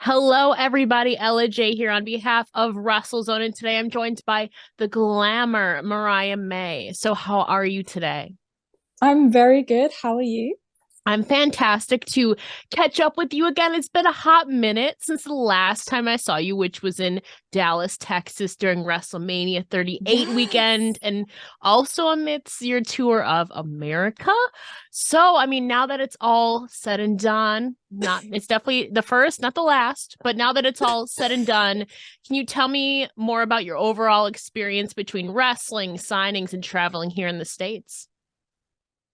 Hello, everybody. Ella J here on behalf of WrestleZone, and today I'm joined by the Glamour, Mariah May. So, how are you today? I'm very good. How are you? I'm fantastic to catch up with you again. It's been a hot minute since the last time I saw you, which was in Dallas, Texas during WrestleMania 38 Yes. weekend and also amidst your tour of America. So, I mean, now that it's all said and done, not it's definitely the first, not the last, but now that it's all said and done, can you tell me more about your overall experience between wrestling, signings, and traveling here in the States?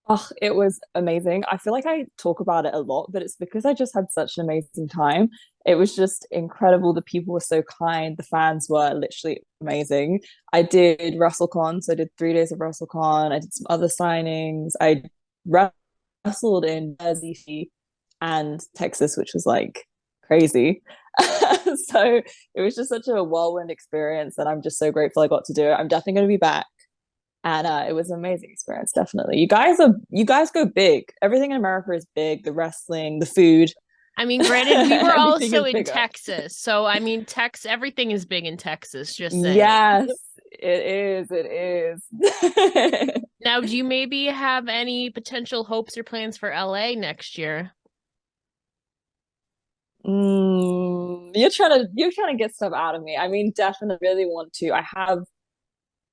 Oh, it was amazing. I feel like I talk about it a lot, but it's because I just had such an amazing time. It was just incredible. The people were so kind. The fans were literally amazing. I did WrestleCon, so I did 3 days of WrestleCon. I did some other signings. I wrestled in Jersey and Texas, which was like crazy. So it was just such a whirlwind experience, and I'm just so grateful I got to do it. I'm definitely going to be back. And it was an amazing experience, definitely. You guys go big. Everything in America is big. The wrestling, the food, I mean, granted, we were everything also is in bigger. Texas. So, I mean, everything is big in Texas, just saying. Yes, it is. It is. Now, do you maybe have any potential hopes or plans for LA next year? You're trying to get stuff out of me. I mean, definitely really want to. I have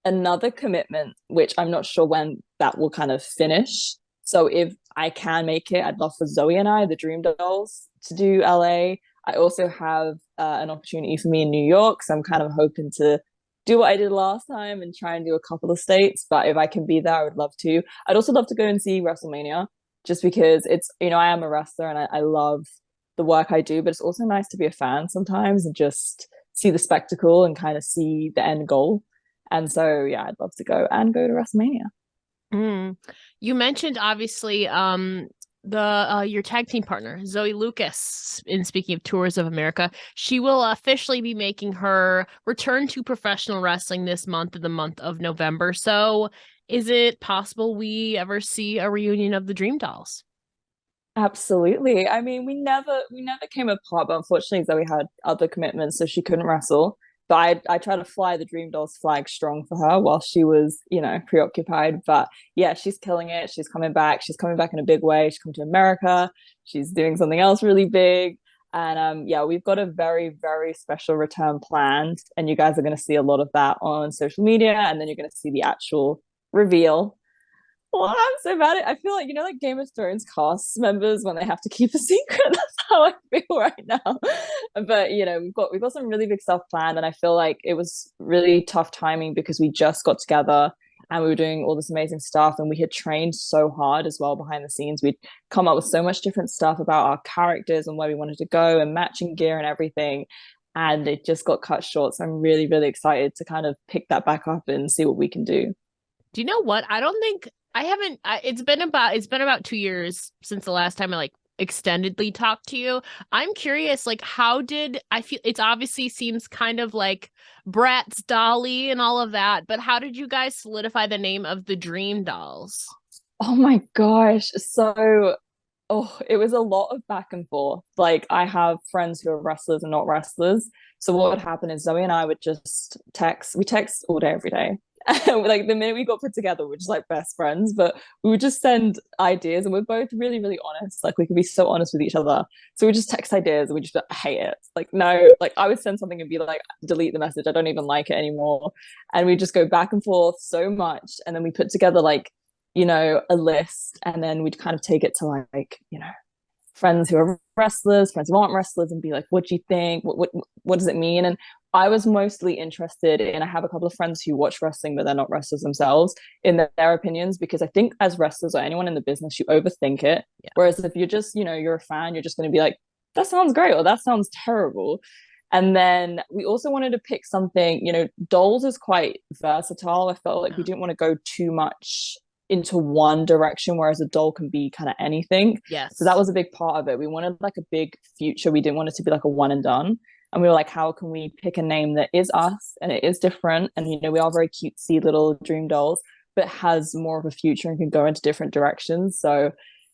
another commitment, which I'm not sure when that will kind of finish. So if I can make it, I'd love for Zoe and I, the Dream Dolls, to do LA. I also have an opportunity for me in New York, so I'm kind of hoping to do what I did last time and try and do a couple of states. But if I can be there, I would love to. I'd also love to go and see WrestleMania, just because I am a wrestler and I love the work I do, but it's also nice to be a fan sometimes and just see the spectacle and kind of see the end goal. And so, yeah, I'd love to go to WrestleMania. Mm. You mentioned obviously the your tag team partner, Zoe Lucas, in speaking of Tours of America, she will officially be making her return to professional wrestling this month in the month of November. So, is it possible we ever see a reunion of the Dream Dolls? Absolutely. I mean, we never came apart, but unfortunately Zoe had other commitments, so she couldn't wrestle. But I tried to fly the Dream Dolls flag strong for her while she was, preoccupied. But yeah, she's killing it. She's coming back. She's coming back in a big way. She's come to America. She's doing something else really big. And yeah, we've got a very, very special return planned. And you guys are going to see a lot of that on social media. And then you're going to see the actual reveal. Well, I'm so bad at it. I feel like like Game of Thrones cast members when they have to keep a secret. That's how I feel right now. But we've got some really big stuff planned, and I feel like it was really tough timing because we just got together and we were doing all this amazing stuff, and we had trained so hard as well behind the scenes. We'd come up with so much different stuff about our characters and where we wanted to go and matching gear and everything. And it just got cut short. So I'm really, really excited to kind of pick that back up and see what we can do. Do you know what? I don't think I haven't. It's been about 2 years since the last time I like extendedly talked to you. I'm curious, like, how did I feel? It's obviously seems kind of like Bratz Dolly and all of that, but how did you guys solidify the name of the Dream Dolls? Oh my gosh. It was a lot of back and forth. Like, I have friends who are wrestlers and not wrestlers. So what would happen is Zoe and I would just text. We text all day, every day. Like the minute we got put together, we're just like best friends. But we would just send ideas, and we're both really, really honest. Like, we could be so honest with each other. So we just text ideas, and we just be like, hate it. Like, no, like I would send something and be like, delete the message. I don't even like it anymore. And we just go back and forth so much, and then we put together like a list, and then we'd kind of take it to like, friends who are wrestlers, friends who aren't wrestlers, and be like, what do you think? What does it mean? And I was mostly interested in, I have a couple of friends who watch wrestling, but they're not wrestlers themselves, in their opinions, because I think as wrestlers or anyone in the business, you overthink it. Yeah. Whereas if you're just, you're a fan, you're just going to be like, that sounds great, or that sounds terrible. And then we also wanted to pick something, Dolls is quite versatile. I felt like we Oh, didn't want to go too much into one direction, whereas a doll can be kind of anything. So that yes. was a big part of it. We wanted like a big future. We didn't want it to be like a one and done. And we were like, how can we pick a name that is us and it is different? And we are very cutesy little dream dolls, but has more of a future and can go into different directions. So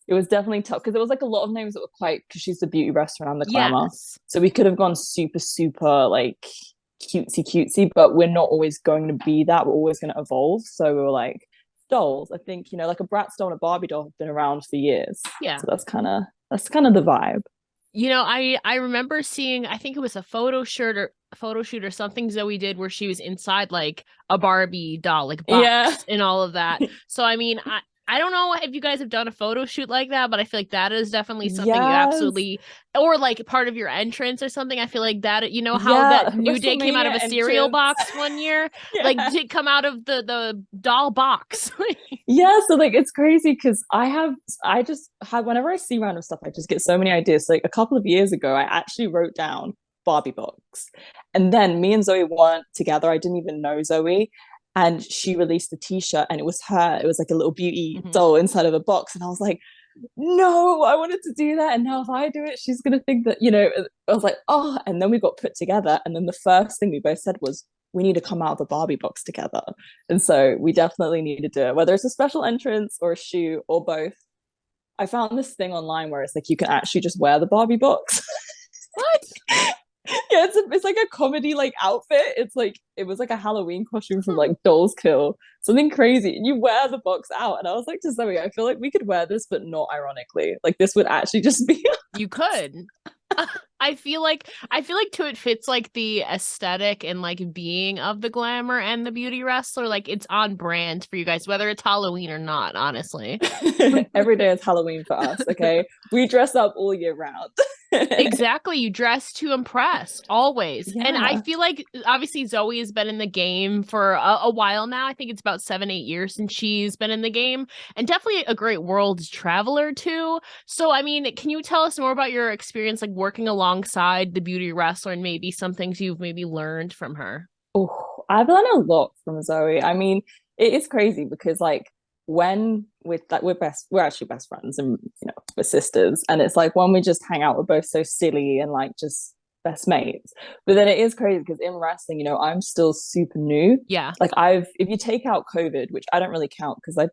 it was definitely tough because there was like a lot of names that were quite, because she's the beauty restaurant and the Glamour. Yes. So we could have gone super, super like cutesy, cutesy, but we're not always going to be that. We're always going to evolve. So we were like, dolls, I think, like a Bratz doll and a Barbie doll have been around for years. Yeah. So that's kind of the vibe. I remember seeing, I think it was a photo shoot or something Zoe did where she was inside like a Barbie doll, like Yeah. box and all of that. So I mean, I don't know if you guys have done a photo shoot like that, but I feel like that is definitely something you Yes. absolutely, or like part of your entrance or something. I feel like that, how Yeah. that New Day came out of WrestleMania a cereal entrance. box one year, like Yeah. did come out of the doll box. Yeah, so like it's crazy because I just have, whenever I see random stuff, I just get so many ideas. Like a couple of years ago, I actually wrote down Barbie box. And then me and Zoe weren't together. I didn't even know Zoe. And she released a t-shirt and it was her. It was like a little beauty Mhm. doll inside of a box. And I was like, no, I wanted to do that. And now if I do it, she's gonna think that, I was like, oh, and then we got put together. And then the first thing we both said was, we need to come out of the Barbie box together. And so we definitely need to do it, whether it's a special entrance or a shoe or both. I found this thing online where it's like you can actually just wear the Barbie box. What? Yeah, it's like a comedy like outfit. It's like it was like a Halloween costume from like Dolls Kill, something crazy. And you wear the box out, and I was like to Zoe, I feel like we could wear this, but not ironically. Like this would actually just be. You could. I feel like too it fits like the aesthetic and like being of the Glamour and the beauty wrestler. Like it's on brand for you guys, whether it's Halloween or not, honestly. Every day is Halloween for us. Okay, we dress up all year round. Exactly. You dress to impress always. And I Yeah. feel like obviously Zoe has been in the game for a while now. I think it's about 7, 8 years since she's been in the game and definitely a great world traveler too. So, I mean, can you tell us more about your experience like working alongside the beauty wrestler and maybe some things you've maybe learned from her? Oh, I've learned a lot from Zoe. I mean, it is crazy because like when with like we're actually best friends and we're sisters, and it's like when we just hang out, we're both so silly and like just best mates. But then it is crazy because in wrestling, I'm still super new. Yeah. Like if you take out COVID, which I don't really count because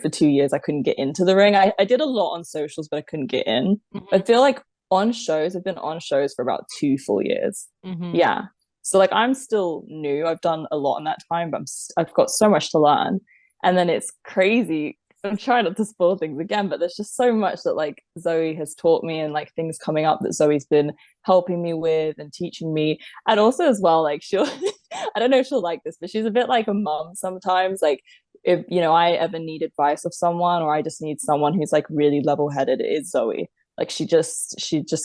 for 2 years I couldn't get into the ring. I did a lot on socials, but I couldn't get in. I Mhm. feel like on shows, I've been on shows for about 2 full years. Mhm. Yeah. So like I'm still new. I've done a lot in that time, but I've got so much to learn. And then it's crazy. I'm trying not to spoil things again, but there's just so much that like Zoe has taught me and like things coming up that Zoe's been helping me with and teaching me. And also as well, like she'll I don't know if she'll like this, but she's a bit like a mom sometimes. Like if I ever need advice of someone or I just need someone who's like really level-headed, it is Zoe. Like she just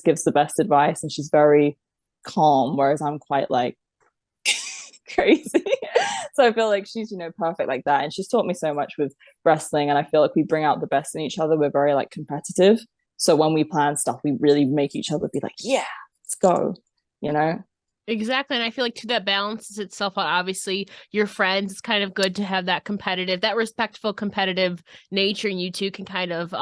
gives the best advice and she's very calm, whereas I'm quite like crazy. So I feel like she's, perfect like that. And she's taught me so much with wrestling. And I feel like we bring out the best in each other. We're very like competitive. So when we plan stuff, we really make each other be like, yeah, let's go, you know? Exactly. And I feel like too that balances itself out. Obviously, your friends, it's kind of good to have that competitive, that respectful competitive nature, and you two can kind of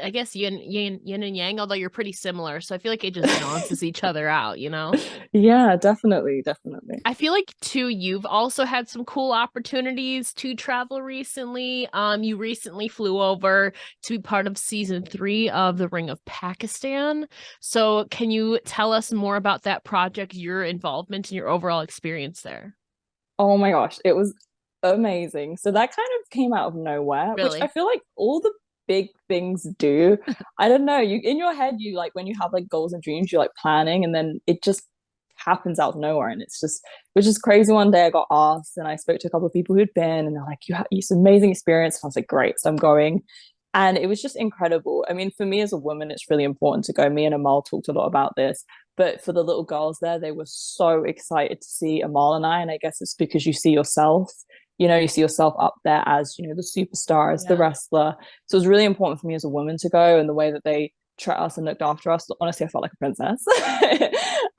I guess yin and yang, although you're pretty similar. So I feel like it just balances each other out, you know? Yeah, definitely, definitely. I feel like too, you've also had some cool opportunities to travel recently. You recently flew over to be part of season 3 of The Ring of Pakistan. So can you tell us more about that project, your involvement and your overall experience there? Oh my gosh, it was amazing. So that kind of came out of nowhere, which I Really? feel like all the big things do. I don't know, you in your head, you like when you have like goals and dreams, you're like planning and then it just happens out of nowhere. And which is crazy. One day I got asked and I spoke to a couple of people who'd been and they're like, you had this amazing experience. And I was like, great. So I'm going. And it was just incredible. I mean, for me as a woman, it's really important to go. Me and Amal talked a lot about this. But for the little girls there, they were so excited to see Amal and I. And I guess it's because you see yourself, you see yourself up there as, the superstar, as the Yeah. wrestler. So it was really important for me as a woman to go, and the way that they treat us and looked after us. Honestly, I felt like a princess.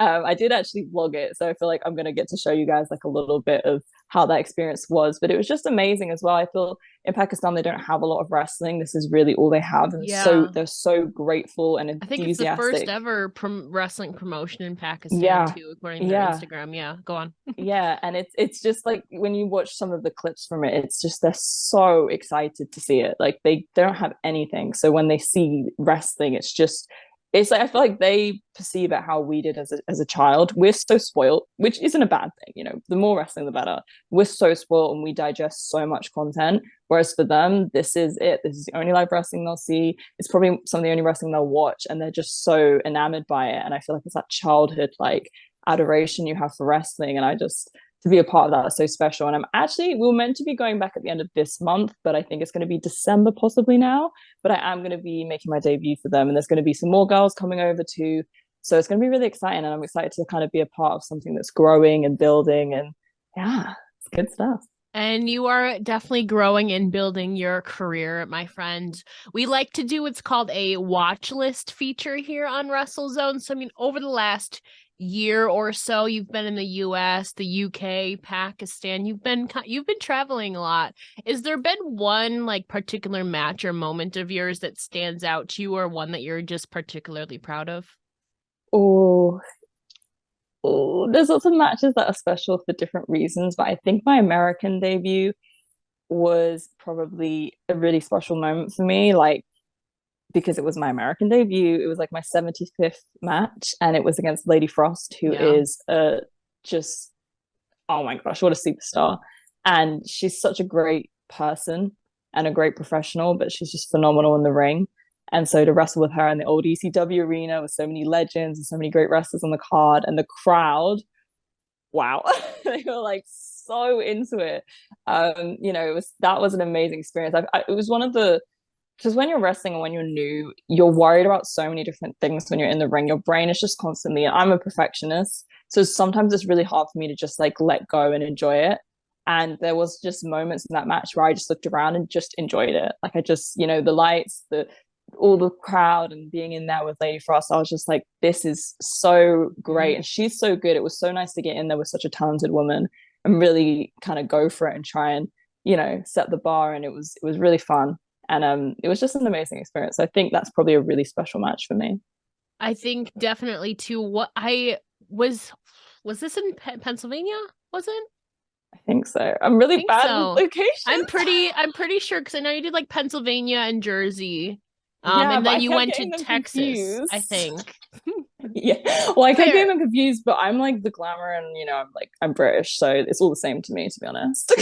I did actually vlog it. So I feel like I'm going to get to show you guys like a little bit of how that experience was. But it was just amazing as well. I feel in Pakistan they don't have a lot of wrestling. This is really all they have, and Yeah. they're so grateful and I think it's the first enthusiastic. ever wrestling promotion in Pakistan Yeah, too, according to their yeah, Instagram. Yeah, go on. yeah, and it's just like when you watch some of the clips from it, it's just they're so excited to see it. Like they don't have anything, so when they see wrestling, it's like I feel like they perceive it how we did as a child. We're so spoiled, which isn't a bad thing, you know. The more wrestling, the better. We're so spoiled and we digest so much content. Whereas for them, this is it. This is the only live wrestling they'll see. It's probably some of the only wrestling they'll watch, and they're just so enamored by it. And I feel like it's that childhood like adoration you have for wrestling, and I just to be a part of that is so special. And we were meant to be going back at the end of this month, but I think it's going to be December possibly now. But I am going to be making my debut for them, and there's going to be some more girls coming over too. So it's going to be really exciting, and I'm excited to kind of be a part of something that's growing and building, and yeah, it's good stuff. And you are definitely growing and building your career, my friend. We like to do what's called a watch list feature here on WrestleZone. So, I mean, over the last year or so, you've been in the US, the UK, Pakistan. You've been traveling a lot. Is there been one like particular match or moment of yours that stands out to you, or one that you're just particularly proud of? Oh, there's lots of matches that are special for different reasons, but I think my American debut was probably a really special moment for me. Like because it was my American debut. It was like my 75th match, and it was against Lady Frost, who Yeah. is just oh my gosh, what a superstar! And she's such a great person and a great professional, but she's just phenomenal in the ring. And so to wrestle with her in the old ECW arena with so many legends and so many great wrestlers on the card, and the crowd, wow, they were like so into it. That was an amazing experience. It was one of the because when you're wrestling and when you're new, you're worried about so many different things when you're in the ring. Your brain is just constantly, I'm a perfectionist. So sometimes it's really hard for me to just like let go and enjoy it. And there was just moments in that match where I just looked around and just enjoyed it. Like I just, the lights, the all the crowd and being in there with Lady Frost, I was just like, this is so great. And she's so good. It was so nice to get in there with such a talented woman and really kind of go for it and try and, set the bar. And it was really fun. And it was just an amazing experience. I think that's probably a really special match for me. I think definitely too. What I was this in Pennsylvania? Was it? I think so. I'm really bad with So. locations. I'm pretty sure because I know you did like Pennsylvania and Jersey. Yeah, And but then I you kept went to getting them Texas, I confused. think. Yeah. Well, I kept Fair. getting them confused, but I'm like the Glamour and I'm British, so it's all the same to me, to be honest.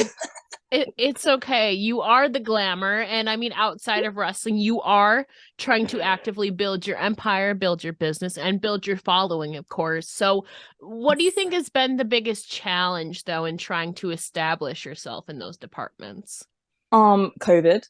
It's okay. You are the Glamour. And I mean, outside of wrestling, you are trying to actively build your empire, build your business, and build your following, of course. So, what do you think has been the biggest challenge, though, in trying to establish yourself in those departments? COVID.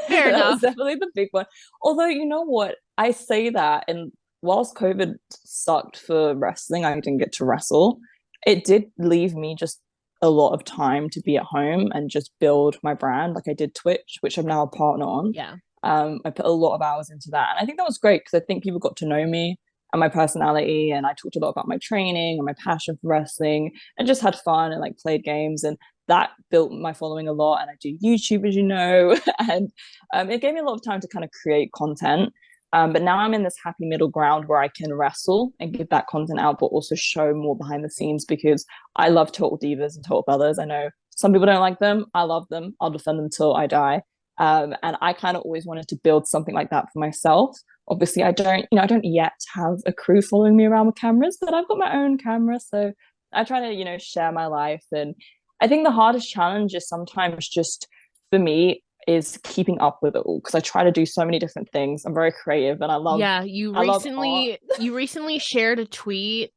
Fair That was enough. definitely the big one. Although, you know what? I say that, and whilst COVID sucked for wrestling, I didn't get to wrestle. It did leave me just a lot of time to be at home and just build my brand. Like I did Twitch, which I'm now a partner on. Yeah. I put a lot of hours into that. And I think that was great because I think people got to know me and my personality. And I talked a lot about my training and my passion for wrestling and just had fun and like played games. And that built my following a lot. And I do YouTube, as you know, and it gave me a lot of time to kind of create content. But now I'm in this happy middle ground where I can wrestle and give that content out, but also show more behind the scenes because I love Total Divas and Total Bellas. I know some people don't like them. I love them. I'll defend them till I die. And I kind of always wanted to build something like that for myself. Obviously, I don't yet have a crew following me around with cameras, but I've got my own camera. So I try to, share my life. And I think the hardest challenge is sometimes just for me is keeping up with it all because I try to do so many different things. I'm very creative and Yeah, I love art. you recently shared a tweet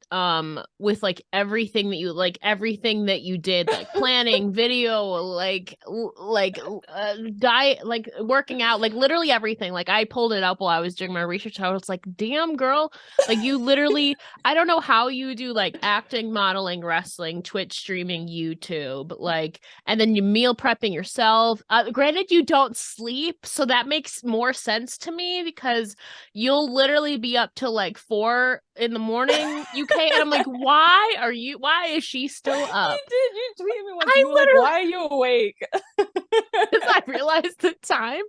with everything that you did, like planning, video, diet, like working out, like literally everything. Like I pulled it up while I was doing my research. I was like, "Damn, girl." Like you literally I don't know how you do like acting, modeling, wrestling, Twitch streaming, YouTube, like and then you meal prepping yourself. Granted you don't sleep, so that makes more sense to me because you'll literally be up till like 4 in the morning UK, and I'm like, why is she still up? You tweeted me once and I you were like, literally, why are you awake? because I realized the time.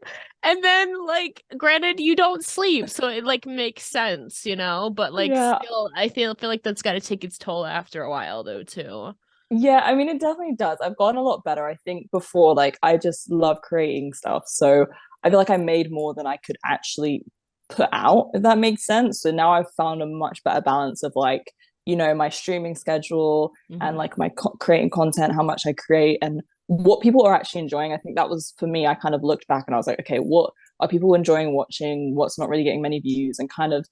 And then, like, granted, you don't sleep, so it like makes sense, you know. But like, Yeah. still, I feel like that's got to take its toll after a while, though, too. Yeah, I mean, it definitely does. I've gotten a lot better. I think before, like, I just love creating stuff. So I feel like I made more than I could actually put out, if that makes sense. So now I've found a much better balance of like, my streaming schedule and Mhm. like my creating content, how much I create and what people are actually enjoying. I think that was for me, I kind of looked back and I was like, okay, what are people enjoying watching? What's not really getting many views? And kind of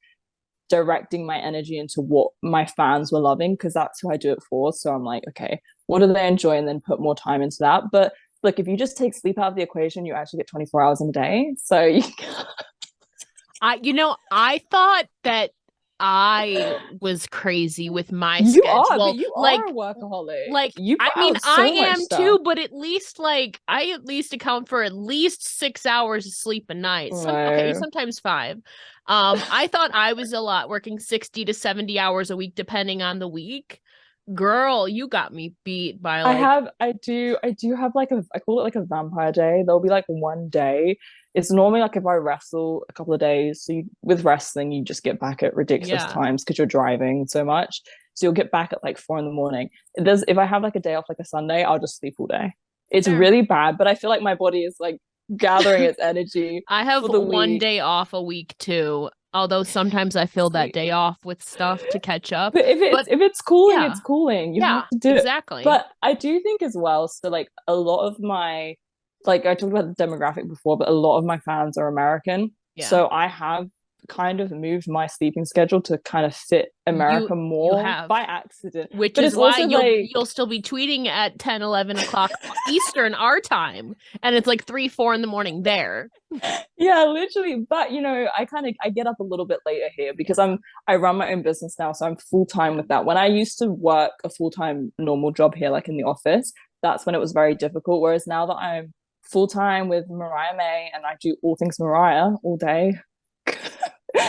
directing my energy into what my fans were loving because that's who I do it for. So I'm like, okay, what do they enjoy? And then put more time into that. But look, if you just take sleep out of the equation, you actually get 24 hours in a day. So you I thought that I was crazy with my you are, but schedule. you are a workaholic. You I put mean, out I so much am stuff. too, but at least like I at least account for at least 6 hours of sleep a night. Okay, No. sometimes five. I thought I was a lot, working 60 to 70 hours a week, depending on the week. Girl, you got me beat by like, I do have like I call it like a vampire day. There'll be like one day. It's normally like if I wrestle a couple of days. So with wrestling, you just get back at ridiculous yeah, times because you're driving so much. So you'll get back at like 4 in the morning. If I have like a day off like a Sunday, I'll just sleep all day. It's fair. really bad, but I feel like my body is like gathering its energy I have for the one week. day off a week too, although sometimes I fill that Sweet. day off with stuff to catch up. But But if it's cooling, yeah, it's cooling. You have yeah, to do it. exactly. But I do think as well, so like a lot of my like I talked about the demographic before, but a lot of my fans are American. Yeah. So I have kind of moved my sleeping schedule to kind of fit You America you more have, by accident. which But is it's why also you'll like you'll still be tweeting at 10, 11 o'clock Eastern our time, and it's like 3, 4 in the morning there. yeah, literally. But I get up a little bit later here because Yeah. I run my own business now, so I'm full time Yeah. with that. When I used to work a full time normal job here, like in the office, that's when it was very difficult. Whereas now that I'm full time with Mariah May and I do all things Mariah all day,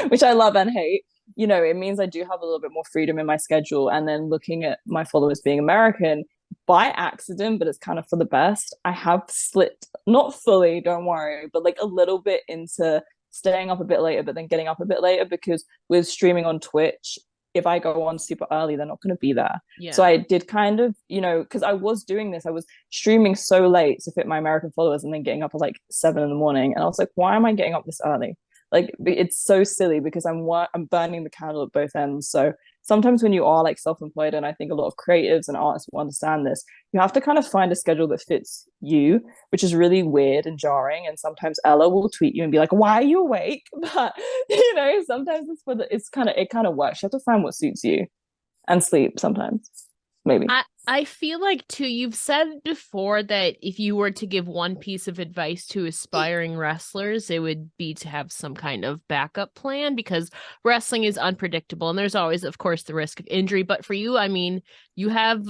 which I love and hate, it means I do have a little bit more freedom in my schedule. And then looking at my followers being American by accident, but it's kind of for the best, I have slipped, not fully, don't worry, but like a little bit into staying up a bit later, but then getting up a bit later because with streaming on Twitch, if I go on super early, they're not going to be there. So Yeah. I did kind of, because I was doing this, I was streaming so late to fit my American followers and then getting up at like 7 in the morning. And I was like, why am I getting up this early? Like it's so silly because I'm burning the candle at both ends. So sometimes when you are like self-employed, and I think a lot of creatives and artists will understand this, you have to kind of find a schedule that fits you, which is really weird and jarring. And sometimes Ella will tweet you and be like, why are you awake? But sometimes it kind of works. You have to find what suits you and sleep sometimes, maybe. I feel like too, you've said before that if you were to give one piece of advice to aspiring wrestlers, it would be to have some kind of backup plan because wrestling is unpredictable and there's always, of course, the risk of injury. But for you, I mean, you have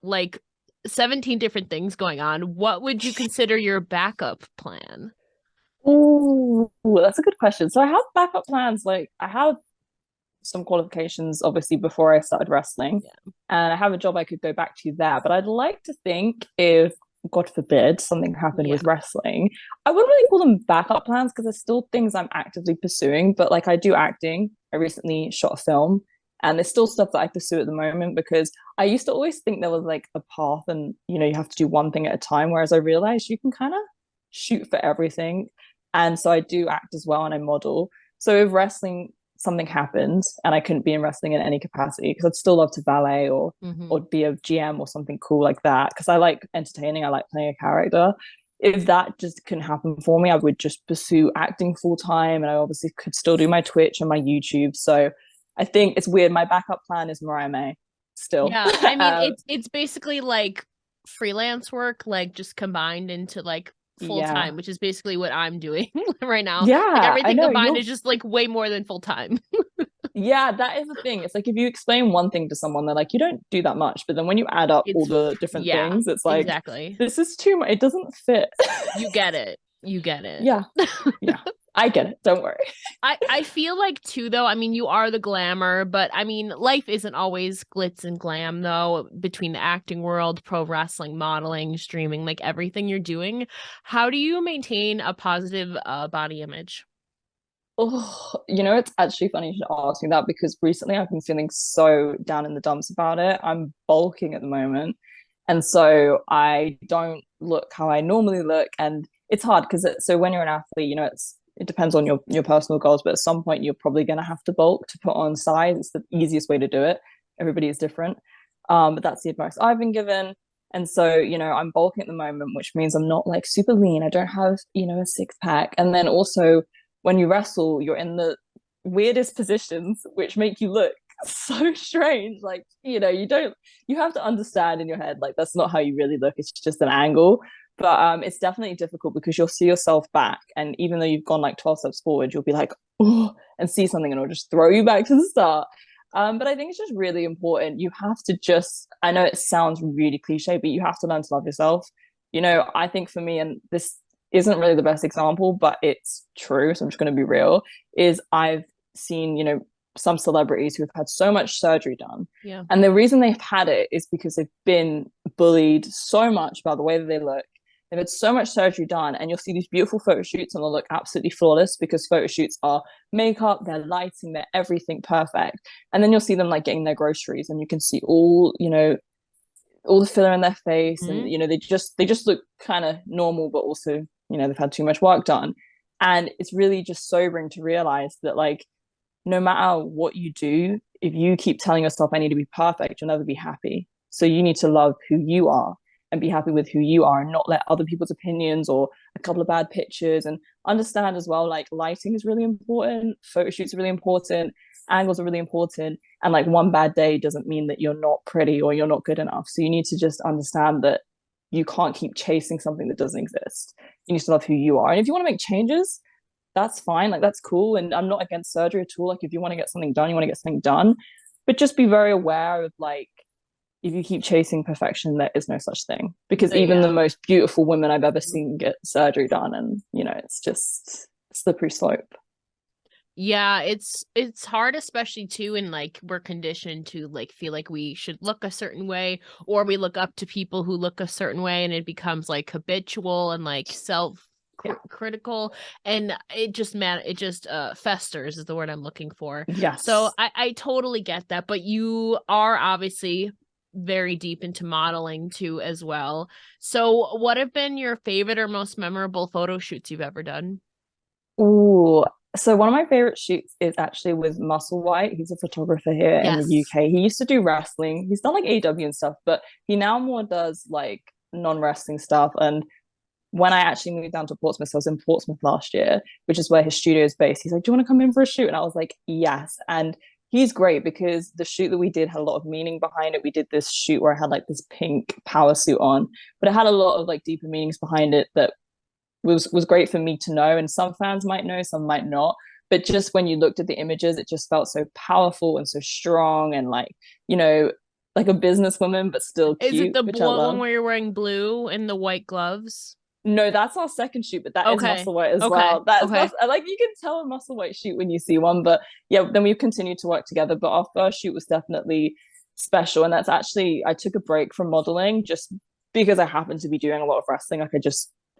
like 17 different things going on. What would you consider your backup plan? Ooh, that's a good question. So I have backup plans. Like I have some qualifications obviously before I started wrestling. Yeah. And I have a job I could go back to there. But I'd like to think if, God forbid, something happened Yeah. with wrestling, I wouldn't really call them backup plans because there's still things I'm actively pursuing. But like I do acting. I recently shot a film and there's still stuff that I pursue at the moment because I used to always think there was like a path and you have to do one thing at a time. Whereas I realized you can kind of shoot for everything. And so I do act as well and I model. So if wrestling something happened and I couldn't be in wrestling in any capacity because I'd still love to ballet or be a GM or something cool like that because I like entertaining, I like playing a character. If that just couldn't happen for me, I would just pursue acting full time and I obviously could still do my Twitch and my YouTube. So I think it's weird. My backup plan is Mariah May still. Yeah, I mean it's basically like freelance work, like just combined into like full yeah. time, which is basically what I'm doing right now. Like Yeah, I everything know. combined is just like way more than full time. Yeah, that is the thing. It's like if you explain one thing to someone, they're like, you don't do that much. But then when you add up all It's the different yeah, things, it's like, exactly. this is too much. It doesn't fit. You get it. You get it. Yeah. Yeah. I get it. Don't worry. I feel like too though, I mean you are the glamour, but I mean life isn't always glitz and glam though, between the acting world, pro wrestling, modeling, streaming, like everything you're doing. How do you maintain a positive body image? Oh, it's actually funny you should ask me that because recently I've been feeling so down in the dumps about it. I'm bulking at the moment. And so I don't look how I normally look. And it's hard because so when you're an athlete, it depends on your personal goals, but at some point you're probably gonna have to bulk to put on size. It's the easiest way to do it. Everybody is different. But that's the advice I've been given. And so, I'm bulking at the moment, which means I'm not like super lean. I don't have, a six pack. And then also when you wrestle, you're in the weirdest positions, which make you look so strange. Like, you have to understand in your head, like, that's not how you really look. It's just an angle. But it's definitely difficult because you'll see yourself back. And even though you've gone like 12 steps forward, you'll be like, oh, and see something and it'll just throw you back to the start. But I think it's just really important. You have to I know it sounds really cliche, but you have to learn to love yourself. I think for me, and this isn't really the best example, but it's true. So I'm just going to be real. Is I've seen, some celebrities who've had so much surgery done. Yeah. And the reason they've had it is because they've been bullied so much about the way that they look. They've had so much surgery done, and you'll see these beautiful photo shoots and they'll look absolutely flawless because photo shoots are makeup, they're lighting, they're everything perfect. And then you'll see them like getting their groceries and you can see all the filler in their face, and they just look kind of normal, but also they've had too much work done. And it's really just sobering to realize that, like, no matter what you do, if you keep telling yourself I need to be perfect, you'll never be happy. So you need to love who you are and be happy with who you are, and not let other people's opinions or a couple of bad pictures, and understand as well, like, lighting is really important, photo shoots are really important, angles are really important, and like one bad day doesn't mean that you're not pretty or you're not good enough. So you need to just understand that you can't keep chasing something that doesn't exist. You need to love who you are, and if you want to make changes, that's fine, like, that's cool. And I'm not against surgery at all. Like, if you want to get something done, you want to get something done, but just be very aware of, like, if you keep chasing perfection, there is no such thing, because even the most beautiful women I've ever seen get surgery done, and it's just slippery slope. Yeah, it's hard, especially too, and like we're conditioned to like feel like we should look a certain way, or we look up to people who look a certain way, and it becomes like habitual and like self critical, and it just festers is the word I'm looking for. Yes. So I totally get that, but you are obviously very deep into modeling too as well. So what have been your favorite or most memorable photo shoots you've ever done? Ooh, so one of my favorite shoots is actually with Musselwhite. He's a photographer here in the UK. He used to do wrestling. He's done like AW and stuff, but he now more does like non-wrestling stuff. And when I actually moved down to Portsmouth, so I was in Portsmouth last year, which is where his studio is based. He's like, "Do you want to come in for a shoot?" And I was like, "Yes." And he's great because the shoot that we did had a lot of meaning behind it. We did this shoot where I had like this pink power suit on, but it had a lot of like deeper meanings behind it that was great for me to know. And some fans might know, some might not. But just when you looked at the images, it just felt so powerful and so strong, and like, like a businesswoman, but still cute. Is it the one where you're wearing blue and the white gloves? No, that's our second shoot, but that is Musselwhite as well. That's like, you can tell a Musselwhite shoot when you see one. But yeah, then we've continued to work together. But our first shoot was definitely special, and that's actually, I took a break from modeling just because I happened to be doing a lot of wrestling. Like,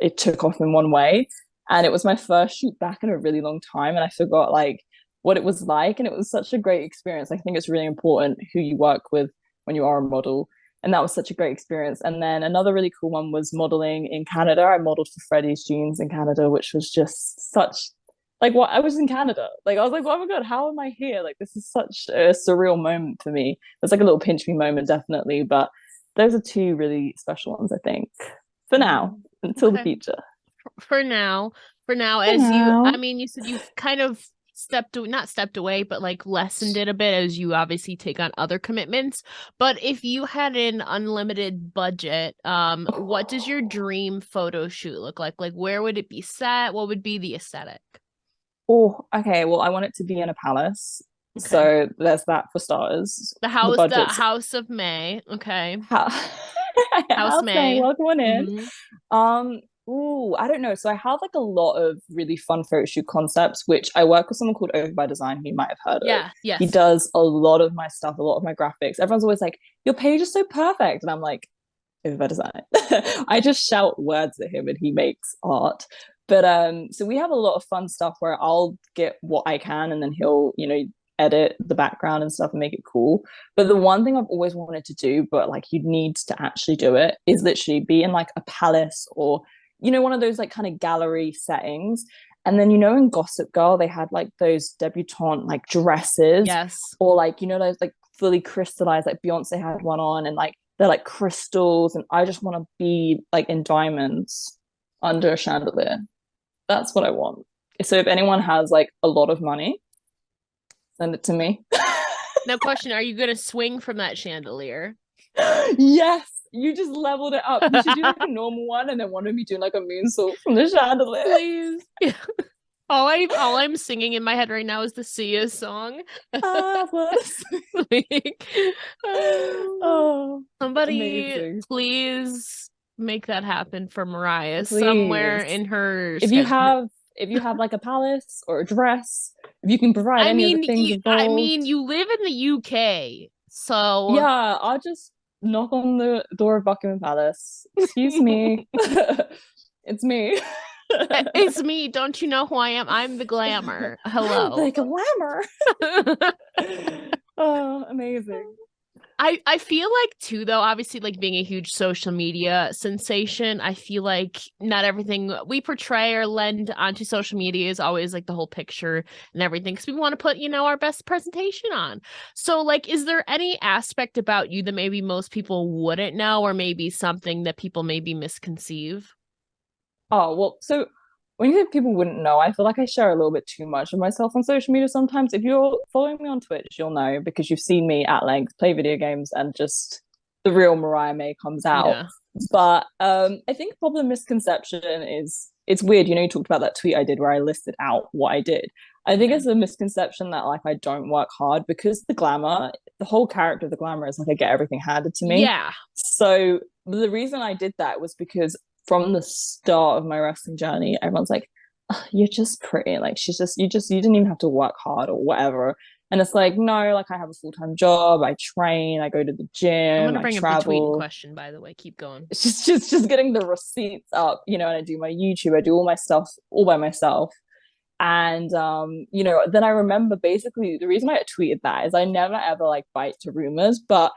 it took off in one way, and it was my first shoot back in a really long time, and I forgot like what it was like, and it was such a great experience. I think it's really important who you work with when you are a model. And that was such a great experience. And then another really cool one was modeling in Canada. I modeled for Freddie's Jeans in Canada, which was just such, like, what, I was in Canada. Like, I was like, oh my God, how am I here? Like, this is such a surreal moment for me. It's like a little pinch me moment, definitely. But those are two really special ones, I think, for now, until the future. For now, I mean, you said you've kind of not stepped away, but like lessened it a bit as you obviously take on other commitments. But if you had an unlimited budget, what does your dream photo shoot look like? Like, where would it be set? What would be the aesthetic? Oh, okay. Well, I want it to be in a palace. Okay. So there's that for starters. The House of May. Okay. House May. Welcome on in. Ooh, I don't know. So I have like a lot of really fun photo shoot concepts, which I work with someone called Over by Design, who you might have heard of. Yeah, He yes. does a lot of my stuff, a lot of my graphics. Everyone's always like, "Your page is so perfect," and I'm like, "Over by Design." I just shout words at him, and he makes art. But so we have a lot of fun stuff where I'll get what I can, and then he'll, edit the background and stuff and make it cool. But the one thing I've always wanted to do, but like you need to actually do it, is literally be in like a palace or one of those like kind of gallery settings. And then, in Gossip Girl, they had like those debutante like dresses, Yes. or like, those like fully crystallized, like Beyonce had one on, and like they're like crystals. And I just want to be like in diamonds under a chandelier. That's what I want. So if anyone has like a lot of money, send it to me. No question. Are you gonna swing from that chandelier? Yes, you just leveled it up. You should do like a normal one, and then one of me doing like a moonsault from the chandelier. Please. All I'm singing in my head right now is the Sia song. I was Like, oh, somebody amazing. please make that happen for Mariah somewhere Please. in her If you schedule. have if you have like a palace or a dress, if you can provide I any of the mean, things I involved, mean, you live in the UK, so yeah, I'll just knock on the door of Buckingham Palace. Excuse me. It's me. it's me. Don't you know who I am? I'm the Glamour. I'm Hello. the glamour. Oh, amazing. I feel like too though, obviously like being a huge social media sensation, I feel like not everything we portray or lend onto social media is always like the whole picture and everything because we want to put, our best presentation on. So like is there any aspect about you that maybe most people wouldn't know or maybe something that people maybe misconceive? Oh, well, so when you say people wouldn't know, I feel like I share a little bit too much of myself on social media sometimes. If you're following me on Twitch, you'll know because you've seen me at length play video games and just the real Mariah May comes out. Yeah. But I think problem misconception is it's weird. You talked about that tweet I did where I listed out what I did. I think Okay. it's a misconception that like I don't work hard because the whole character of the glamour is like I get everything handed to me. Yeah. So the reason I did that was because from the start of my wrestling journey, everyone's like, "Oh, you're just pretty. Like you didn't even have to work hard or whatever." And it's like, no, like I have a full-time job, I train, I go to the I'm gym, gonna I bring up the tweet in travel. question, by the way. Keep going. It's just getting the receipts up, and I do my YouTube, I do all my stuff all by myself. And then I remember basically the reason I tweeted that is I never ever like bite to rumors, but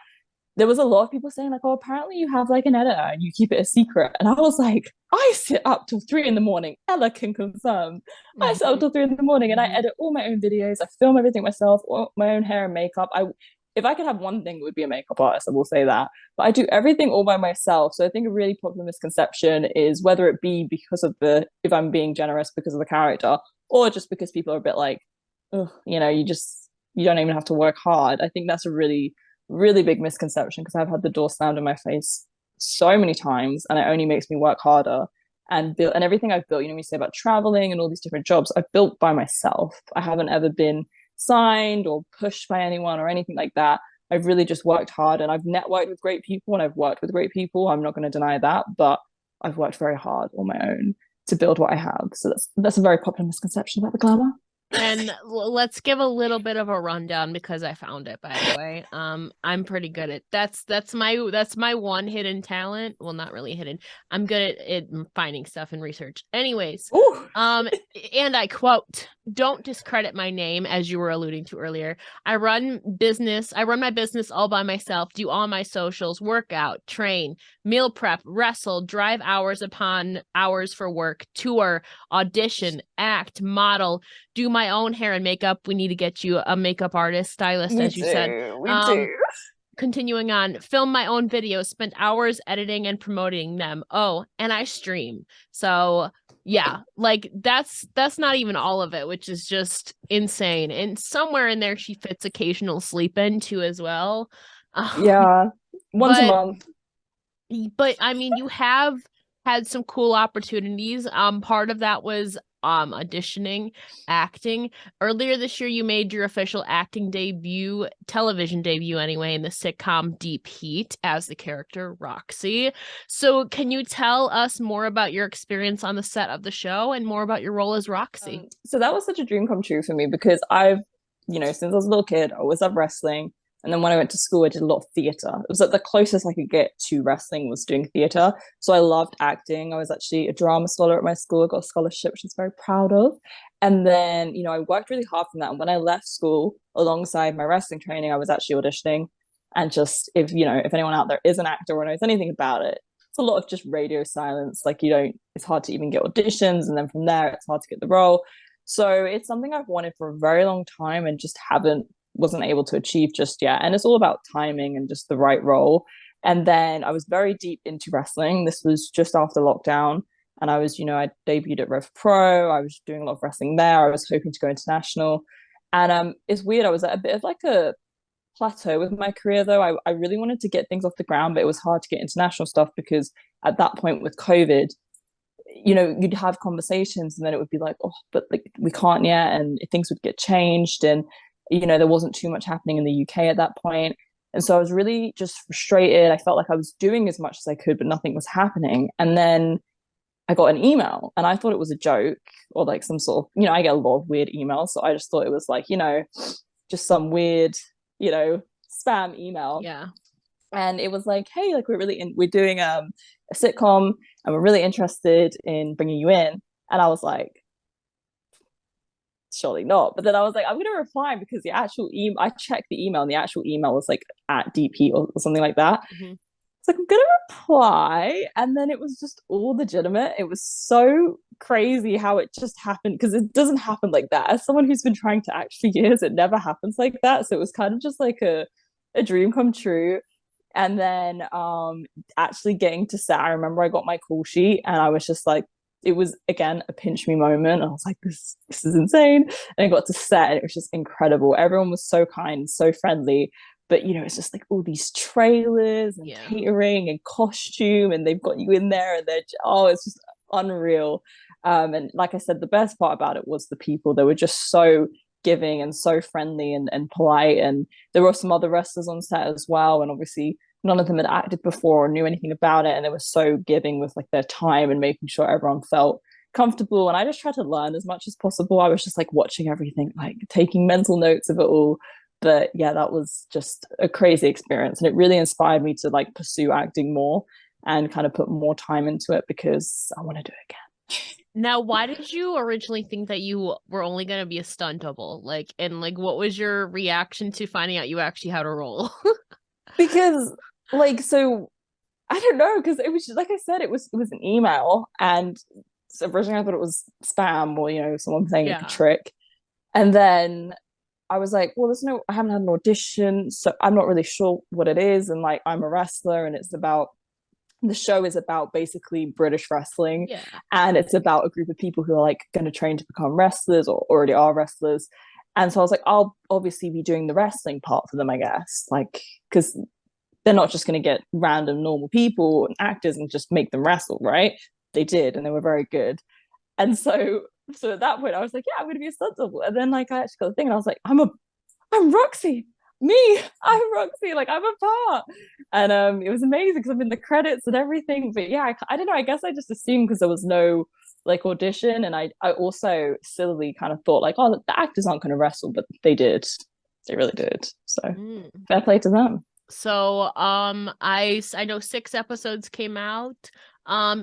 there was a lot of people saying like, "Oh, apparently you have like an editor and you keep it a secret." And I was like, "I sit up till 3 in the morning. Ella can confirm. I sit up Mhm. till 3 in the morning and I Mhm. edit all my own videos. I film everything myself, all my own hair and makeup. If I could have one thing, it would be a makeup artist. I will say that. But I do everything all by myself. So I think a really popular misconception is whether it be because of if I'm being generous because of the character, or just because people are a bit like, oh, you don't even have to work hard. I think that's a really big misconception because I've had the door slammed in my face so many times and it only makes me work harder and build and everything I've built, we say about traveling and all these different jobs, I've built by myself. I haven't ever been signed or pushed by anyone or anything like that. I've really just worked hard and I've networked with great people and I've worked with great people. I'm not going to deny that, but I've worked very hard on my own to build what I have. So that's a very popular misconception about the glamour. And let's give a little bit of a rundown because I found it, by the way. I'm pretty good at that's my one hidden talent. Well, not really hidden. I'm good at finding stuff and research. Anyways, Ooh. and I quote, "Don't discredit my name," as you were alluding to earlier. I run my business all by myself, do all my socials, work out, train, meal prep, wrestle, drive hours upon hours for work, tour, audition, act, model, do my own hair and makeup. We need to get you a makeup artist, stylist, We as you said. do. We do. Continuing on, film my own videos, spent hours editing and promoting them. Oh, and I stream. So yeah, like that's not even all of it, which is just insane. And somewhere in there, she fits occasional sleep in too as well. Um, Yeah. Once a but month. I mean, you have had some cool opportunities. Part of that was auditioning, acting. Earlier this year, you made your official acting debut, television debut anyway, in the sitcom Deep Heat as the character Roxy. So can you tell us more about your experience on the set of the show and more about your role as Roxy? So that was such a dream come true for me because I've, since I was a little kid, I always loved wrestling. And then when I went to school, I did a lot of theater. It was like the closest I could get to wrestling was doing theater. So I loved acting. I was actually a drama scholar at my school. I got a scholarship, which I was very proud of. And then, I worked really hard from that. And when I left school, alongside my wrestling training, I was actually auditioning. And just if anyone out there is an actor or knows anything about it, it's a lot of just radio silence. Like it's hard to even get auditions. And then from there, it's hard to get the role. So it's something I've wanted for a very long time and just wasn't able to achieve just yet. And it's all about timing and just the right role. And then I was very deep into wrestling. This was just after lockdown. And I was, I debuted at Rev Pro. I was doing a lot of wrestling there. I was hoping to go international. And it's weird. I was at a bit of like a plateau with my career though. I really wanted to get things off the ground, but it was hard to get international stuff because at that point with COVID, you'd have conversations and then it would be like, oh, but like we can't yet, and things would get changed, and there wasn't too much happening in the UK at that point. And so I was really just frustrated. I felt like I was doing as much as I could, but nothing was happening. And then I got an email and I thought it was a joke or like some sort of, I get a lot of weird emails. So I just thought it was like, just some weird, spam email. Yeah. And it was like, hey, like we're doing a sitcom and we're really interested in bringing you in. And I was like, surely not. But then I was like, I'm going to reply because the actual email, I checked the email and the actual email was like at Deep Heat or something like that. Mm-hmm. It's like, I'm going to reply. And then it was just all legitimate. It was so crazy how it just happened because it doesn't happen like that. As someone who's been trying to act for years, it never happens like that. So it was kind of just like a dream come true. And then actually getting to set, I remember I got my call sheet and I was just like, it was again a pinch me moment. I was like, this is insane. And I got to set and it was just incredible. Everyone was so kind, so friendly. But it's just like all these trailers and catering and costume, and they've got you in there, and it's just unreal. And like I said, the best part about it was the people. They were just so giving and so friendly and polite. And there were some other wrestlers on set as well. And obviously none of them had acted before or knew anything about it, and they were so giving with like their time and making sure everyone felt comfortable. And I just tried to learn as much as possible. I was just like watching everything, like taking mental notes of it all. But yeah, that was just a crazy experience, and it really inspired me to like pursue acting more and kind of put more time into it because I want to do it again. Now, why did you originally think that you were only going to be a stunt double? What was your reaction to finding out you actually had a role? Because so I don't know, because it was just, like I said, it was an email, and so originally I thought it was spam or someone playing like a trick, and then I was like, well, I haven't had an audition, so I'm not really sure what it is, and like I'm a wrestler, and the show is about basically British wrestling, and it's about a group of people who are like going to train to become wrestlers or already are wrestlers. And so I was like, I'll obviously be doing the wrestling part for them, I guess, like because they're not just going to get random normal people and actors and just make them wrestle, right? They did, and they were very good. And so at that point I was like, yeah, I'm going to be a stunt double. And then like I actually got the thing and I was like, I'm Roxy, I'm Roxy, like I'm a part. And it was amazing because I'm in the credits and everything. But yeah, I don't know, I guess I just assumed because there was no like audition, and I also sillily kind of thought like, oh, the actors aren't going to wrestle, but they really did. So fair play to them. So I know 6 episodes came out.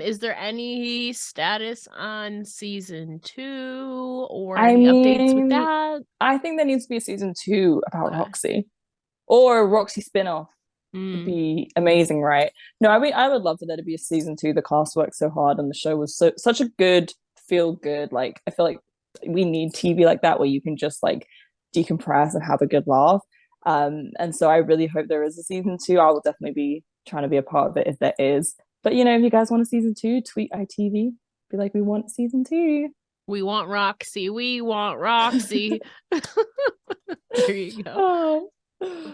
Is there any status on season 2 or any updates with that? I think there needs to be a season 2 about Roxy, or a Roxy spin-off. Would be amazing, right? No, I mean, I would love for there to be a season 2. The cast worked so hard and the show was such a good feel good. Like I feel like we need TV like that where you can just like decompress and have a good laugh. And so I really hope there is a season 2. I will definitely be trying to be a part of it if there is. But if you guys want a season 2, tweet ITV. Be like, we want season 2. We want Roxy. We want Roxy. There you go. Oh.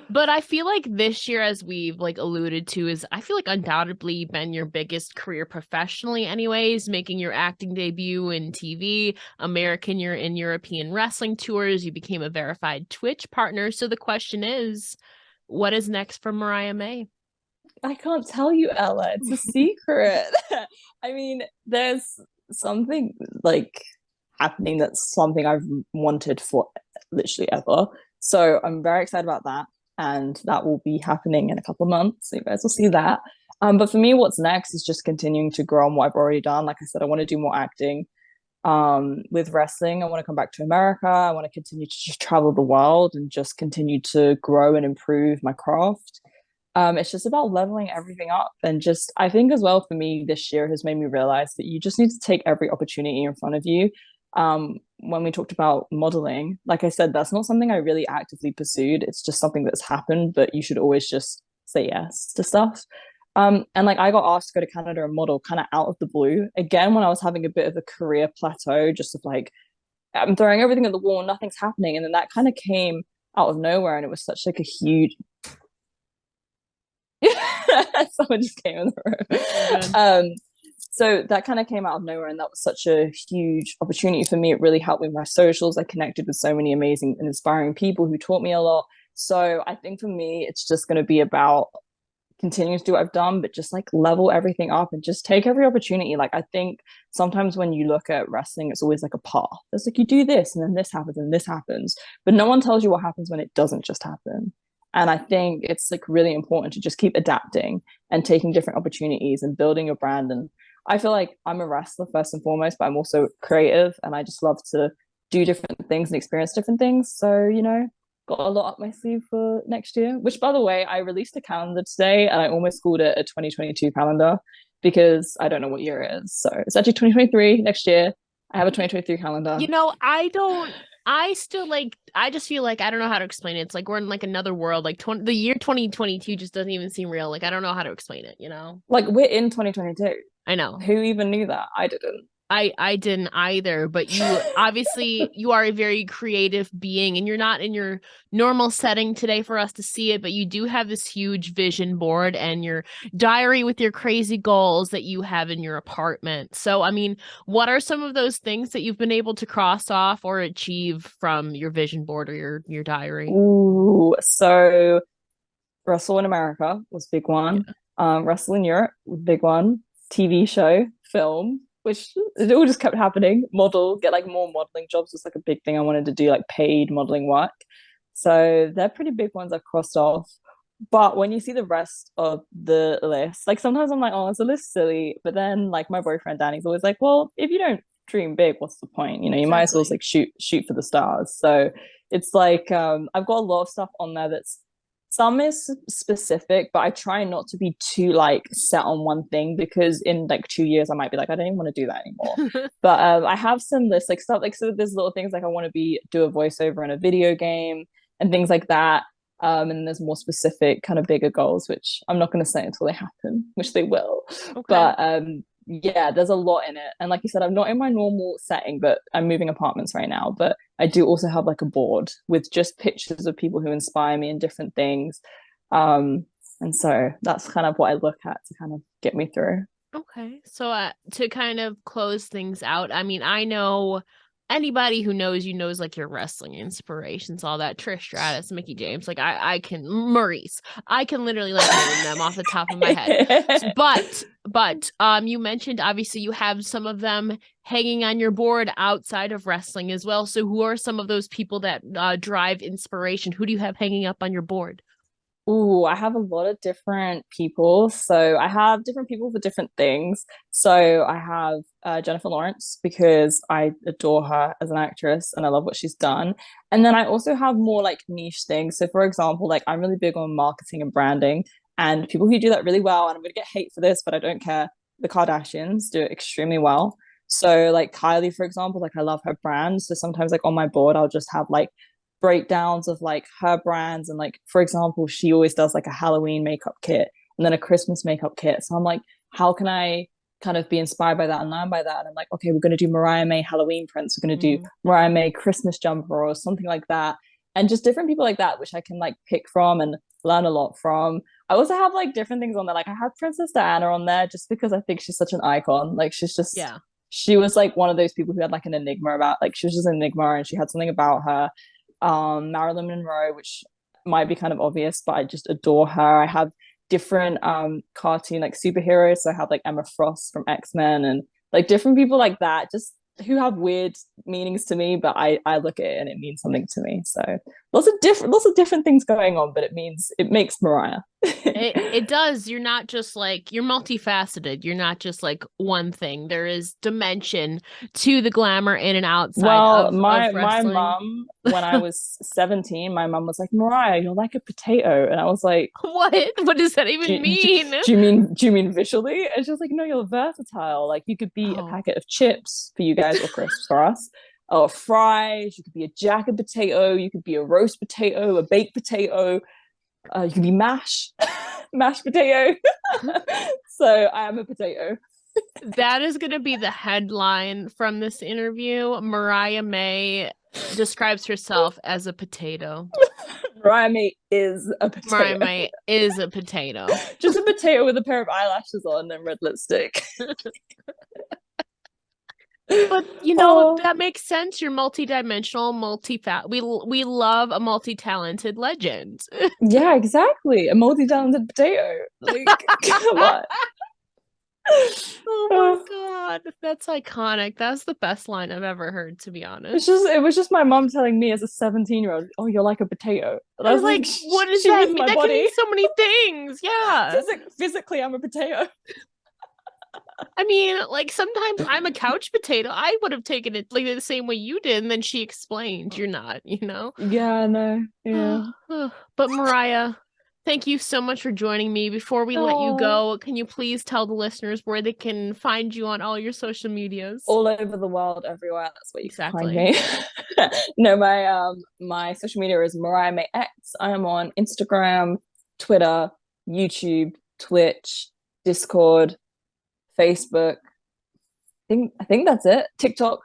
But I feel like this year, as we've like alluded to, is I feel like undoubtedly been your biggest career professionally, anyways, making your acting debut in TV, American, you're in European wrestling tours, you became a verified Twitch partner. So the question is, what is next for Mariah May? I can't tell you, Ella. It's a secret. I mean, there's something like happening that's something I've wanted for literally ever. So I'm very excited about that. And that will be happening in a couple of months. So you guys will see that. But for me, what's next is just continuing to grow on what I've already done. Like I said, I want to do more acting. With wrestling, I want to come back to America. I want to continue to just travel the world and just continue to grow and improve my craft. It's just about leveling everything up. And just, I think as well for me, this year has made me realize that you just need to take every opportunity in front of you. When we talked about modeling, like I said, that's not something I really actively pursued. It's just something that's happened, but you should always just say yes to stuff. And like I got asked to go to Canada and model kind of out of the blue. Again, when I was having a bit of a career plateau, just of like, I'm throwing everything at the wall, nothing's happening. And then that kind of came out of nowhere. And it was such like a huge someone just came in the room. So that kind of came out of nowhere, and that was such a huge opportunity for me. It really helped with my socials. I connected with so many amazing and inspiring people who taught me a lot. So I think for me, it's just going to be about continuing to do what I've done, but just like level everything up and just take every opportunity. Like I think sometimes when you look at wrestling, it's always like a path. It's like you do this and then this happens and this happens, but no one tells you what happens when it doesn't just happen. And I think it's like really important to just keep adapting and taking different opportunities and building your brand. And I feel like I'm a wrestler first and foremost, but I'm also creative and I just love to do different things and experience different things. So, got a lot up my sleeve for next year, which by the way, I released a calendar today and I almost called it a 2022 calendar because I don't know what year it is. So it's actually 2023 next year. I have a 2023 calendar. I still like, I just feel like I don't know how to explain it. It's like we're in like another world. Like the year 2022 just doesn't even seem real. Like I don't know how to explain it, Like we're in 2022. I know. Who even knew that? I didn't. I didn't either, but you obviously you are a very creative being and you're not in your normal setting today for us to see it, but you do have this huge vision board and your diary with your crazy goals that you have in your apartment. So, I mean, what are some of those things that you've been able to cross off or achieve from your vision board or your diary? Ooh, so Wrestle in America was big one. Wrestle in Europe, big one. TV show, film, which it all just kept happening. Model, get like more modeling jobs was like a big thing I wanted to do, like paid modeling work. So they're pretty big ones I've crossed off. But when you see the rest of the list, like sometimes I'm like, oh, it's a list silly. But then like my boyfriend Danny's always like, well, if you don't dream big, what's the point? You might as well like shoot for the stars. So it's like I've got a lot of stuff on there that's some is specific, but I try not to be too like set on one thing because in like 2 years I might be like, I don't even want to do that anymore. But I have some lists like stuff like so there's little things like I want to do a voiceover in a video game and things like that. And then there's more specific kind of bigger goals, which I'm not going to say until they happen, which they will. Okay. But yeah, there's a lot in it. And like you said, I'm not in my normal setting, but I'm moving apartments right now. But I do also have like a board with just pictures of people who inspire me in different things. And so that's kind of what I look at to kind of get me through. Okay. So to kind of close things out, I mean, I know anybody who knows you knows like your wrestling inspirations, all that. Trish Stratus, Mickey James, like I can Maurice. I can literally like name them off the top of my head. But you mentioned obviously you have some of them hanging on your board outside of wrestling as well. So who are some of those people that drive inspiration? Who do you have hanging up on your board? Ooh, I have a lot of different people. So I have different people for different things. So I have Jennifer Lawrence because I adore her as an actress and I love what she's done. And then I also have more like niche things. So for example, like I'm really big on marketing and branding and people who do that really well, and I'm going to get hate for this, but I don't care. The Kardashians do it extremely well. So like Kylie, for example, like I love her brand. So sometimes like on my board, I'll just have like breakdowns of like her brands and like for example she always does like a Halloween makeup kit and then a Christmas makeup kit, so I'm like how can I kind of be inspired by that and learn by that, and I'm like okay, we're going to do Mariah May Halloween prints, we're going to do Mariah May Christmas jumper or something like that. and just different people like that, which I can like pick from and learn a lot from. I also have like different things on there. Like I have Princess Diana on there just because I think she's such an icon. Like Yeah. she was like one of those people who had like an enigma about, like she was just an enigma and she had something about her. Marilyn Monroe, which might be kind of obvious, but I just adore her. I have different cartoon like superheroes. So I have like Emma Frost from X-Men and like different people like that, just who have weird meanings to me, but I look at it and it means something to me. So lots of different things going on, but it makes Mariah. It does. You're not just like, you're multifaceted. You're not just like one thing. There is dimension to the glamour in and outside Well, of my wrestling. mum, when I was 17, my mum was like, Mariah, you're like a potato. And I was like, What? What does that even mean? do you mean visually? And she was like, no, you're versatile. Like you could be a Oh. packet of chips for you guys or crisps for us. Or fries, you could be a jacket potato, you could be a roast potato, a baked potato, you could be mashed potato. So I am a potato. That is going to be the headline from this interview. Mariah May describes herself as a potato. Mariah May is a Mariah potato. May is a potato. Just a potato with a pair of eyelashes on and red lipstick. But you know, Oh, that makes sense. You're multidimensional, we love a multi-talented legend. yeah, exactly. A multi-talented potato. Like, come on. Oh my God, that's iconic. That's the best line I've ever heard, to be honest. It was just my mom telling me as a 17-year-old, oh, you're like a potato. And I I was was like, like, what does she that means mean? my That can mean body. so many things. Yeah. Physically, I'm a potato. I mean, like sometimes I'm a couch potato. I would have taken it like the same way you did, and then she explained, you're not, you know? Yeah, no, yeah. But Mariah, thank you so much for joining me. Before we let you Oh, go, can you please tell the listeners where they can find you on all your social medias? all over the world, everywhere. That's where you can find Exactly. me. No, my social media is Mariah May X. I am on Instagram, Twitter, YouTube, Twitch, Discord, Facebook. I think that's it. TikTok.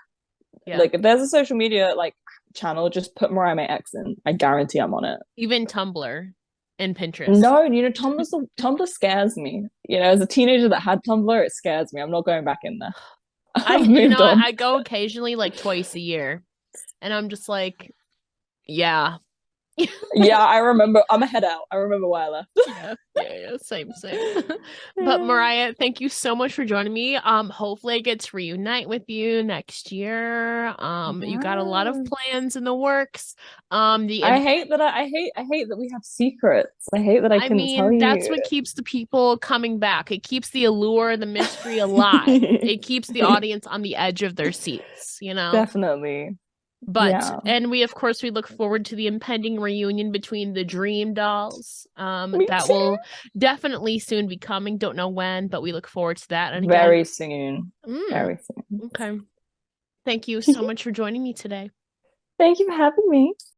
Yeah. Like if there's a social media like channel, just put Mariah May X in. I guarantee I'm on it. Even Tumblr and Pinterest. No, you know, Tumblr scares me. You know, as a teenager that had Tumblr, it scares me. I'm not going back in there. I've You know, moved on. I go occasionally like twice a year, and I'm just like, yeah. Yeah, I remember. I'm a head out. I remember why I left. Yeah, same. But Mariah, thank you so much for joining me. Hopefully I get to reunite with you next year. You got a lot of Yeah. plans in the works. I hate that we have secrets. I hate that I I couldn't tell mean, that's you. what keeps the people coming back. It keeps the allure, the mystery alive. It keeps the audience on the edge of their seats, you know? Definitely. But Yeah. and we of course we look forward to the impending reunion between the Dream Dolls. Me That too. will definitely soon be coming. Don't know when, but we look forward to that. And again, Very soon. mm, Very soon. okay. Thank you so much for joining me today. Thank you for having me.